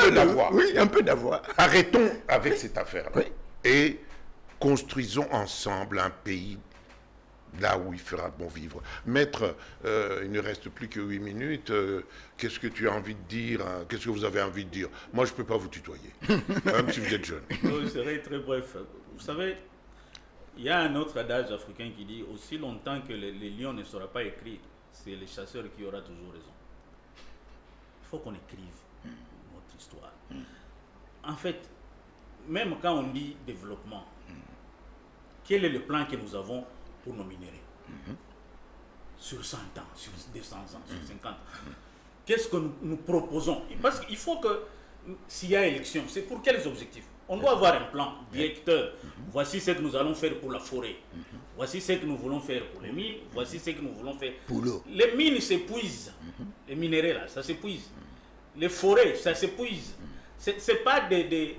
oui, un peu d'avoir. Arrêtons avec cette affaire-là. Oui. Et construisons ensemble un pays là où il fera bon vivre. Maître, il ne reste plus que 8 minutes. Qu'est-ce que tu as envie de dire, hein? Qu'est-ce que vous avez envie de dire? Moi, je ne peux pas vous tutoyer, même si vous êtes jeune. Je serai très bref. Vous savez, il y a un autre adage africain qui dit aussi longtemps que les lions ne saura pas écrire, c'est le chasseur qui aura toujours raison. Il faut qu'on écrive notre histoire. En fait, même quand on dit développement, quel est le plan que nous avons pour nos minéraux sur 100 ans, sur 200 ans, sur 50 ans? Qu'est-ce que nous proposons? Parce qu'il faut que, s'il y a élection, c'est pour quels objectifs? On doit avoir un plan directeur. Voici ce que nous allons faire pour la forêt. Voici ce que nous voulons faire pour les mines. Voici ce que nous voulons faire pour l'eau. Les mines s'épuisent. Les minéraux, là, ça s'épuise. Les forêts, ça s'épuise. C'est pas des...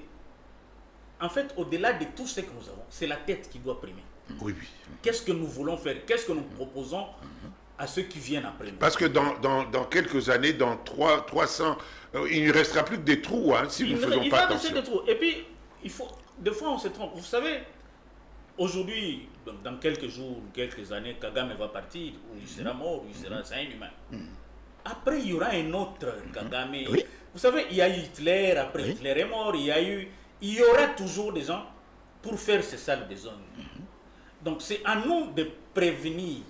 En fait, au-delà de tout ce que nous avons, c'est la tête qui doit primer. Oui, oui. Qu'est-ce que nous voulons faire? Qu'est-ce que nous proposons à ceux qui viennent après nous? Parce que dans quelques années, dans 300, il ne restera plus que des trous, hein, si nous ne faisons pas attention. Des trous. Et puis, il faut, des fois on se trompe. Vous savez, aujourd'hui, dans quelques jours, quelques années, Kagame va partir, ou il sera mort, ou il sera un humain. Après, il y aura un autre Kagame. Oui. Vous savez, il y a eu Hitler, après Hitler est mort, il y aura toujours des gens pour faire ces salles de zone. Donc c'est à nous de prévenir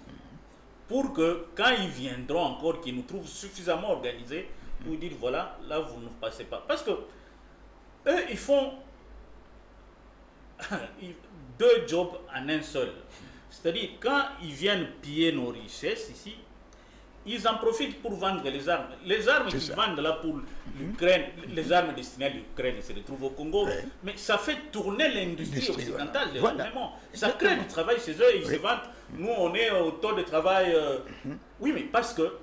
pour que quand ils viendront encore, qu'ils nous trouvent suffisamment organisés pour dire voilà, là vous ne passez pas. Parce que eux, ils font deux jobs en un seul. C'est-à-dire quand ils viennent piller nos richesses ici, ils en profitent pour vendre les armes. Les armes qu'ils vendent là pour l'Ukraine, les armes destinées à l'Ukraine se retrouvent au Congo, mais ça fait tourner l'industrie occidentale. Voilà. Ça crée du travail chez eux, ils se vendent. Nous, on est au taux de travail... Oui, mais parce que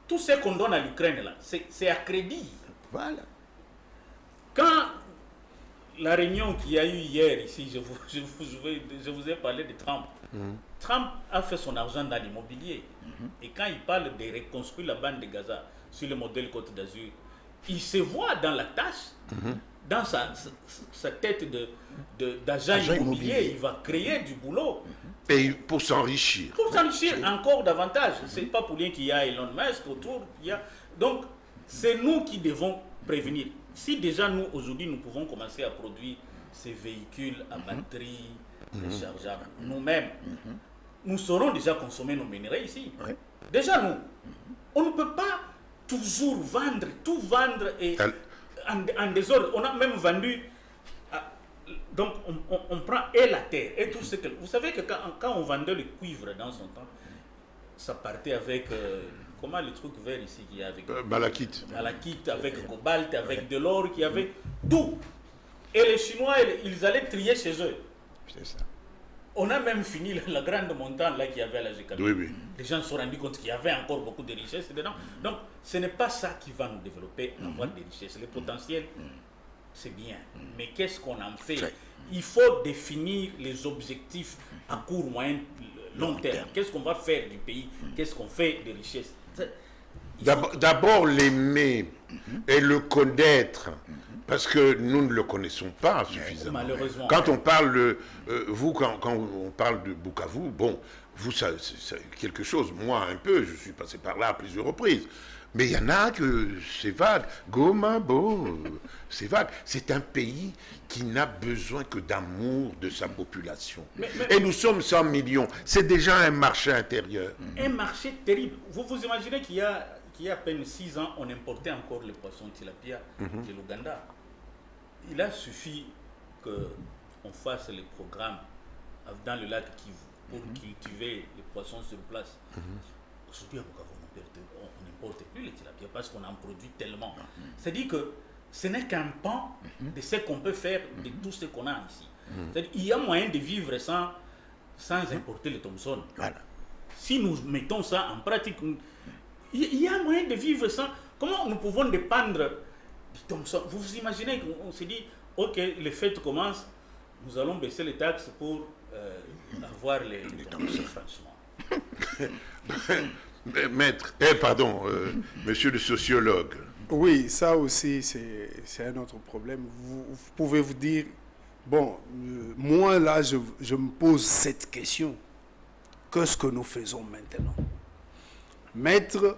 tout ce qu'on donne à l'Ukraine, là, c'est à crédit. Voilà. Quand la réunion qu'il y a eu hier ici, je vous ai parlé de Trump. Trump a fait son argent dans l'immobilier. Et quand il parle de reconstruire la bande de Gaza sur le modèle Côte d'Azur, il se voit dans la tâche, dans sa tête d'agent immobilier. Il va créer du boulot. Et pour s'enrichir. Pour s'enrichir encore davantage. Ce n'est pas pour rien qu'il y a Elon Musk autour. Donc, c'est nous qui devons prévenir. Si déjà nous, aujourd'hui, nous pouvons commencer à produire ces véhicules à batterie rechargeable nous-mêmes, nous saurons déjà consommer nos minéraux ici. Déjà nous, on ne peut pas toujours vendre, tout vendre et en désordre. On a même vendu, donc on prend et la terre et tout ce que... Vous savez que quand on vendait le cuivre dans son temps, ça partait avec... comment le truc vert ici qu'il y a avec... Malachite. Malachite, avec cobalt, avec de l'or, qui avait tout. Et les Chinois, ils allaient trier chez eux. C'est ça. On a même fini la grande montagne là qu'il y avait à la GKB. Oui, oui. Les gens se sont rendus compte qu'il y avait encore beaucoup de richesses dedans. Donc, ce n'est pas ça qui va nous développer, avoir des richesses. Le potentiel, c'est bien. Mais qu'est-ce qu'on en fait? Il faut définir les objectifs à court, moyen, long terme. Qu'est-ce qu'on va faire du pays? Qu'est-ce qu'on fait des richesses? D'abord l'aimer et le connaître, parce que nous ne le connaissons pas suffisamment. Malheureusement. Quand on parle, quand on parle de Bukavu, bon, vous, c'est quelque chose, moi un peu, je suis passé par là à plusieurs reprises. Mais il y en a que c'est vague. Goma, bon, c'est vague. C'est un pays qui n'a besoin que d'amour de sa population. Et nous sommes 100 millions. C'est déjà un marché intérieur. Un marché terrible. Vous imaginez qu'il y a à peine 6 ans, on importait encore les poissons tilapia de l'Ouganda. Il a suffi qu'on fasse les programmes dans le lac Kivu pour cultiver les poissons sur place. Aujourd'hui, à Bukavu, on n'importe plus les tilapia parce qu'on en produit tellement. C'est-à-dire que ce n'est qu'un pan de ce qu'on peut faire de tout ce qu'on a ici. C'est-à-dire qu'il y a moyen de vivre sans importer le Thomson. Voilà. Si nous mettons ça en pratique, il y a moyen de vivre sans... Comment nous pouvons dépendre du Thomson? Vous vous imaginez qu'on se dit, ok, les fêtes commencent, nous allons baisser les taxes pour avoir les Thomson, franchement. Maître, monsieur le sociologue. Oui, ça aussi, c'est un autre problème. Vous pouvez vous dire, bon, moi là, je me pose cette question. qu'est-ce que nous faisons maintenant? Maître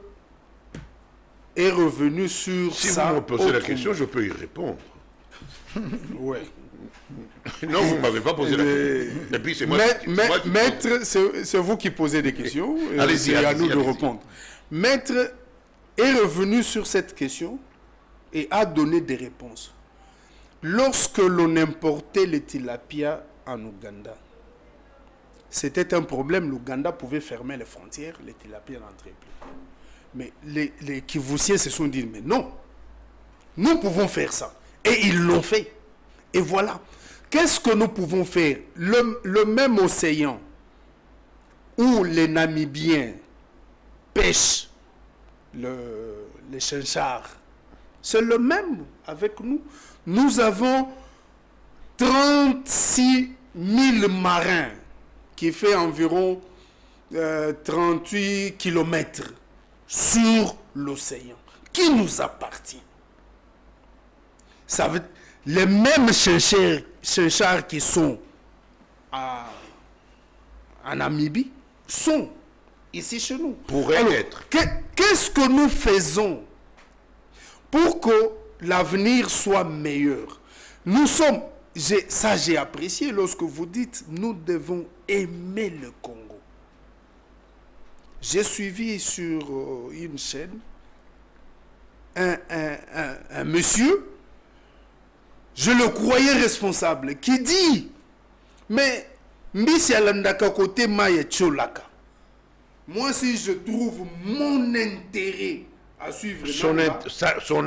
est revenu sur Si ça. vous me posez la autrement. question, je peux y répondre. Ouais. Non, vous ne m'avez pas posé la question. Et puis c'est moi, qui Maître, c'est vous qui posez des questions. Allez-y, C'est à nous de allez-y. répondre. Maître est revenu sur cette question et a donné des réponses. Lorsque l'on importait les tilapia en Ouganda, c'était un problème. L'Ouganda pouvait fermer les frontières, les tilapia n'entraient plus. Mais les Kivusiens se sont dit, mais non, nous pouvons faire ça. Et ils l'ont fait. Et voilà. Qu'est-ce que nous pouvons faire? Le même océan où les Namibiens pêchent les chinchards, c'est le même avec nous. Nous avons 36 000 marins qui fait environ 38 kilomètres sur l'océan qui nous appartient. Ça veut les mêmes chinchards qui sont en Namibie sont ici chez nous. pourrait être. Qu'est-ce que nous faisons pour que l'avenir soit meilleur? Nous sommes, ça j'ai apprécié lorsque vous dites, nous devons aimer le Congo. J'ai suivi sur une chaîne un monsieur, je le croyais responsable, qui dit, mais Mbisi alandaka kote maye tcholaka. Moi, si je trouve mon intérêt à suivre Son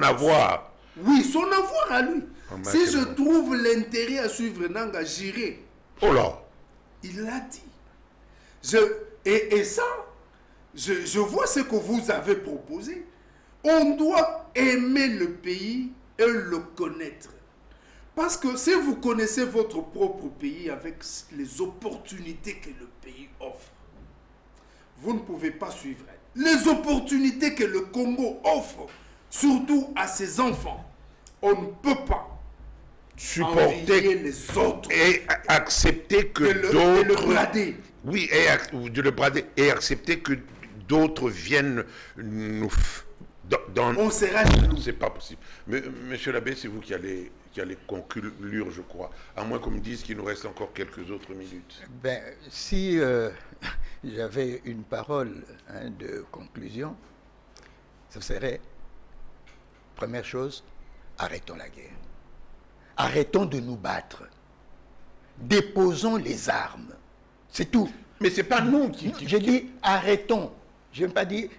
avoir. oui, son avoir à lui. Oh, Si je trouve l'intérêt à suivre Nanga, j'irai. Oh là. Il l'a dit. Et ça, je vois ce que vous avez proposé. On doit aimer le pays et le connaître. Parce que si vous connaissez votre propre pays avec les opportunités que le pays offre, vous ne pouvez pas suivre les opportunités que le Congo offre, surtout à ses enfants. On ne peut pas Supporter les autres et accepter que et le d'autres... brader. Oui, de le brader et accepter que d'autres viennent nous... On sera jaloux. C'est pas possible. Mais, monsieur l'abbé, c'est vous qui allez conclure, je crois. À moins qu'on me dise qu'il nous reste encore quelques autres minutes. Ben, si j'avais une parole de conclusion, ce serait, première chose, arrêtons la guerre. Arrêtons de nous battre. Déposons les armes. C'est tout. Mais c'est pas nous J'ai dit arrêtons. Je n'ai pas dit,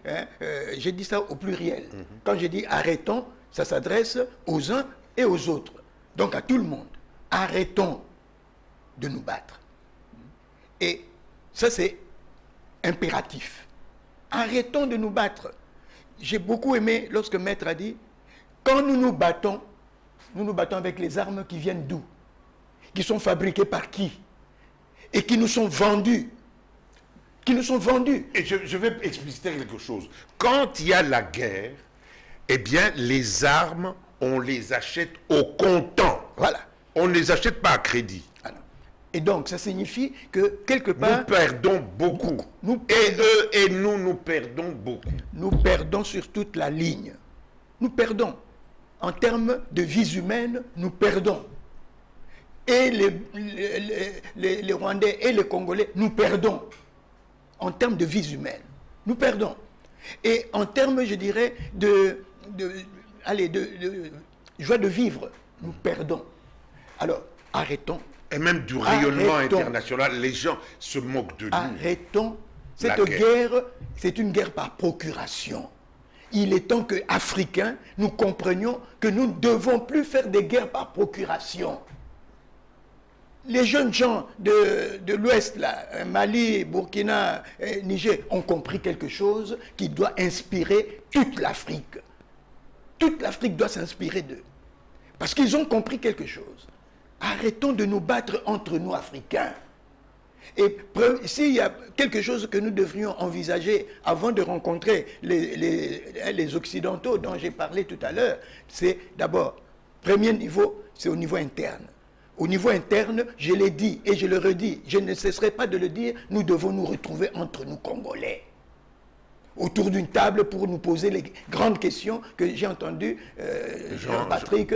j'ai dit ça au pluriel. Quand je dis arrêtons, ça s'adresse aux uns et aux autres. Donc à tout le monde. Arrêtons de nous battre. Et ça, c'est impératif. Arrêtons de nous battre. J'ai beaucoup aimé lorsque Maître a dit, quand nous nous battons avec les armes qui viennent d'où? Qui sont fabriquées par qui? Et qui nous sont vendues. Et je vais expliciter quelque chose. Quand il y a la guerre, eh bien, les armes, on les achète au comptant. Voilà. On ne les achète pas à crédit. Voilà. Et donc, ça signifie que, quelque part... Nous perdons beaucoup. Et eux et nous perdons beaucoup. Nous perdons sur toute la ligne. Nous perdons. En termes de vies humaines, nous perdons. Et les Rwandais et les Congolais, nous perdons. En termes de vies humaines, nous perdons. Et en termes, je dirais, de joie de vivre, nous perdons. Alors, arrêtons. Et même du rayonnement international, les gens se moquent de nous. Arrêtons. Cette guerre, c'est une guerre par procuration. Il est temps que, Africains, nous comprenions que nous ne devons plus faire des guerres par procuration. Les jeunes gens de l'Ouest, Mali, Burkina, Niger, ont compris quelque chose qui doit inspirer toute l'Afrique. Toute l'Afrique doit s'inspirer d'eux. Parce qu'ils ont compris quelque chose. Arrêtons de nous battre entre nous, Africains. Et s'il y a quelque chose que nous devrions envisager avant de rencontrer les Occidentaux dont j'ai parlé tout à l'heure, c'est d'abord, premier niveau, c'est au niveau interne. au niveau interne, je l'ai dit et je le redis, je ne cesserai pas de le dire, nous devons nous retrouver entre nous Congolais. Autour d'une table pour nous poser les grandes questions que j'ai entendu Jean-Patrick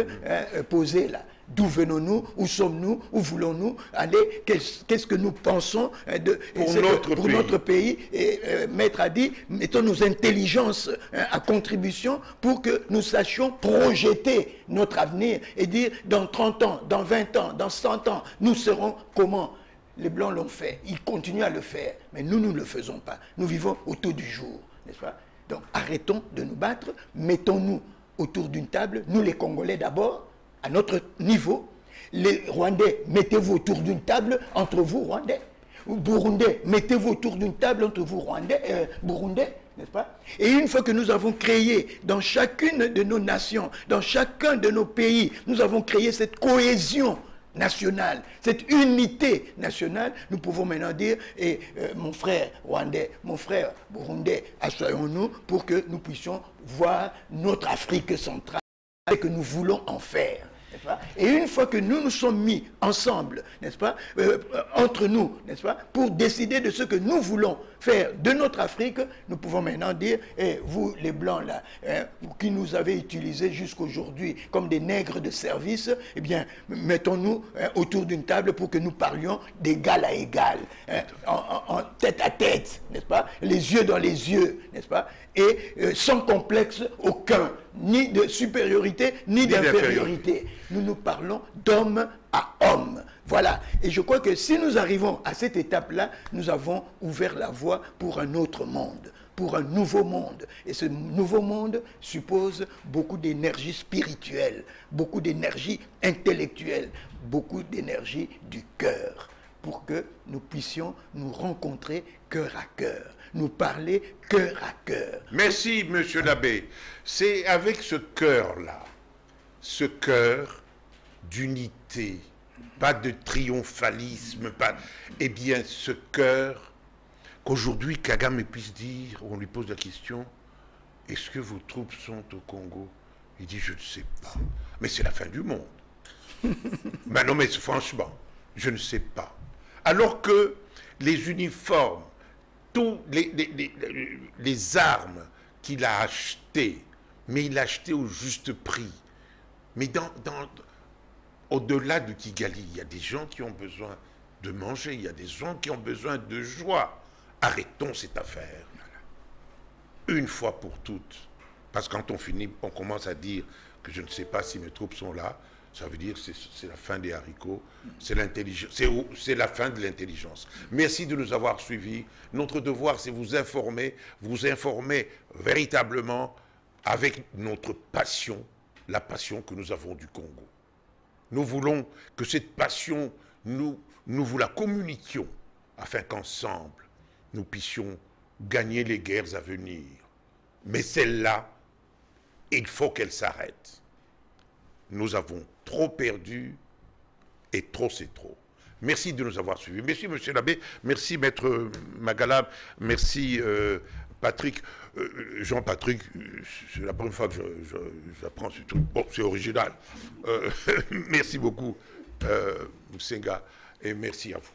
poser là. D'où venons-nous? Où sommes-nous? Où voulons-nous aller? Qu'est-ce que nous pensons pour notre pays? Et Maître a dit, mettons nos intelligences à contribution pour que nous sachions projeter notre avenir et dire dans 30 ans, dans 20 ans, dans 100 ans, nous serons comment? Les Blancs l'ont fait, ils continuent à le faire, mais nous ne le faisons pas. Nous vivons autour du jour, n'est-ce pas? Donc arrêtons de nous battre, mettons-nous autour d'une table, nous les Congolais d'abord, à notre niveau. Les Rwandais, mettez-vous autour d'une table entre vous, Rwandais. Burundais, mettez-vous autour d'une table entre vous, Burundais, n'est-ce pas? Et une fois que nous avons créé dans chacune de nos nations, dans chacun de nos pays, nous avons créé cette cohésion nationale, cette unité nationale, nous pouvons maintenant dire, mon frère rwandais, mon frère burundais, assoyons-nous pour que nous puissions voir notre Afrique centrale et que nous voulons en faire. Et une fois que nous nous sommes mis ensemble, n'est-ce pas, entre nous, n'est-ce pas, pour décider de ce que nous voulons faire de notre Afrique, nous pouvons maintenant dire, vous les Blancs là, vous qui nous avez utilisés jusqu'aujourd'hui comme des nègres de service, eh bien, mettons-nous autour d'une table pour que nous parlions d'égal à égal, en tête à tête, n'est-ce pas, les yeux dans les yeux, n'est-ce pas, et sans complexe aucun, ni de supériorité, ni d'infériorité. Nous nous parlons d'homme à homme. Voilà. Et je crois que si nous arrivons à cette étape-là, nous avons ouvert la voie pour un autre monde, pour un nouveau monde. Et ce nouveau monde suppose beaucoup d'énergie spirituelle, beaucoup d'énergie intellectuelle, beaucoup d'énergie du cœur, pour que nous puissions nous rencontrer cœur à cœur, nous parler cœur à cœur. Merci, monsieur l'abbé. C'est avec ce cœur-là, ce cœur d'unité, pas de triomphalisme, pas... Eh bien, ce cœur, qu'aujourd'hui Kagame puisse dire, on lui pose la question, est-ce que vos troupes sont au Congo? Il dit, je ne sais pas. Mais c'est la fin du monde. Ben non, mais franchement, je ne sais pas. Alors que les uniformes, tous les armes qu'il a achetées, mais il a acheté au juste prix. Mais au-delà de Kigali, il y a des gens qui ont besoin de manger, il y a des gens qui ont besoin de joie. Arrêtons cette affaire. Une fois pour toutes. Parce que quand on finit, on commence à dire que je ne sais pas si mes troupes sont là, ça veut dire que c'est la fin des haricots, c'est la fin de l'intelligence. Merci de nous avoir suivis. Notre devoir, c'est vous informer véritablement avec notre passion, la passion que nous avons du Congo. Nous voulons que cette passion, nous vous la communiquions, afin qu'ensemble, nous puissions gagner les guerres à venir. Mais celle-là, il faut qu'elle s'arrête. Nous avons trop perdu, et trop c'est trop. Merci de nous avoir suivis. Merci, monsieur l'abbé. Merci, maître Magalab. Merci, Patrick. Jean-Patrick, c'est la première fois que j'apprends ce truc. Bon, c'est original. Merci beaucoup, Msenga, et merci à vous.